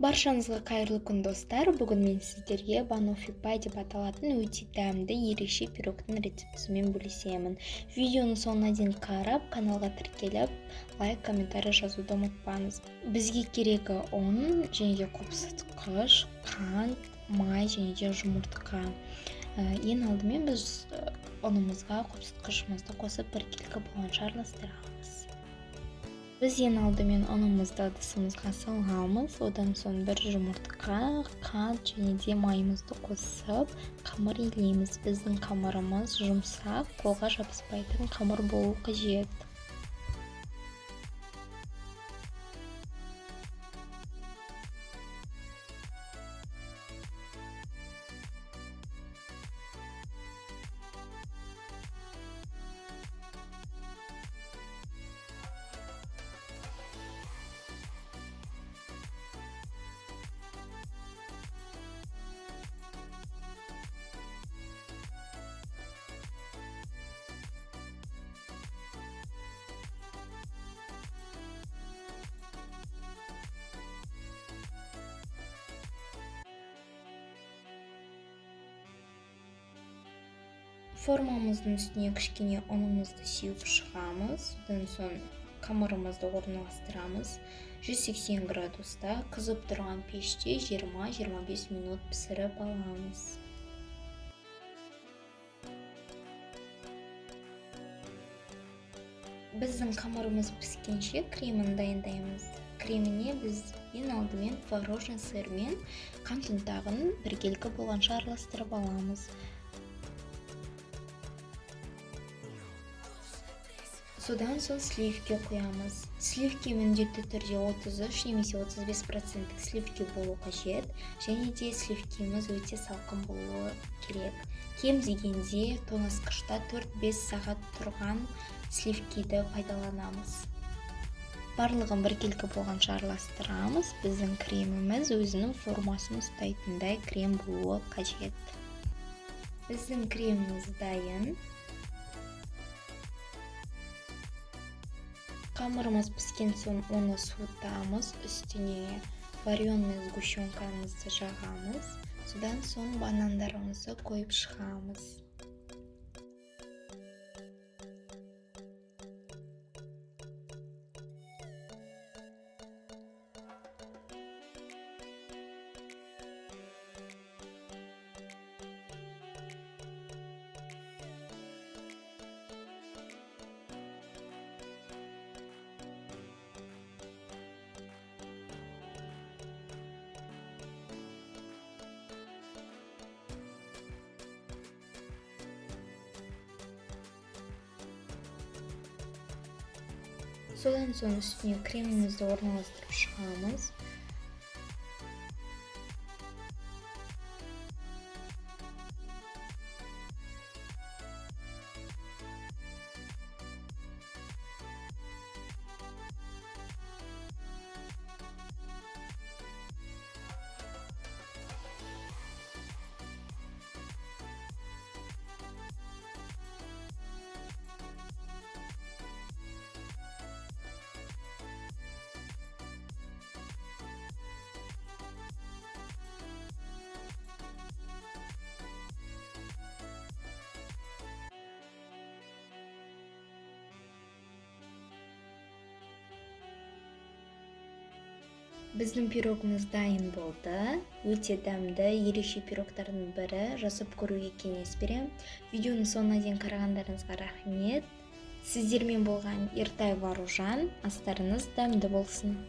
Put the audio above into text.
Баршаңызға қайырлы күн достар. Бүгін мен сіздерге банофик пай деп аталатын өте дәмді ерекше пирогтың рецептісімен бөлісемін. Видеоны соңына дейін қарап, каналға тіркеліп, лайк, комментарий жазуды ұмытпаңыз. Бізге керегі ұн, және де қопсытқыш, қант, май және де жұмыртқа. Ең алдымен біз ұнымызға қопсытқышымызды қосып біркелкі болғанша араластырамыз. Біз ең алдымен ұнымызды ыдысымызға саламыз, одан соң бір жұмыртқа, қант және де майымызды қосып, қамыр илейміз. Біздің қамырымыз жұмсақ, қолға жабыспайтын қамыр болу қажет. Формамыздың үстіне кішкене ұнымызды сеуіп шығамыз. Одан соң қамырымызды орналастырамыз. 180 градуста қызып тұрған пеште 20-25 минут пісіріп аламыз. Біздің қамырымыз піскенше кремін дайындаймыз. Креміне біз ең алдымен творожный сыр мен қант ұнтағын біркелкі болғанша араластырып аламыз. Содан соң сливки құямыз. Сливки міндетті түрде 33 немесе 35% сливки болу қажет, және де сливкиміз өте салқын болуы керек. Кем дегенде тоңазытқышта 4-5 сағат тұрған сливкиді пайдаланамыз. Барлығын біркелкі болғанша араластырамыз. Біздің креміміз өзінің формасын ұстайтындай крем болуы қажет. Біздің креміміз дайын. Қамырымыз піскен соң оны суытамыз, үстіне вареный сгущенкамызды жағамыз, содан соң банандарымызды қойып шығамыз. Содан соң үстіне кремімізді орналастырып шығамыз. Біздің пирогымыз дайын болды. Өте дәмді, ерекше пирогтардың бірі. Жасап көруге кеңес беремін. Видеоны соңына дейін қарағандарыңызға рахмет. Сіздермен болған Ертай Варужан. Астарыңыз дәмді болсын.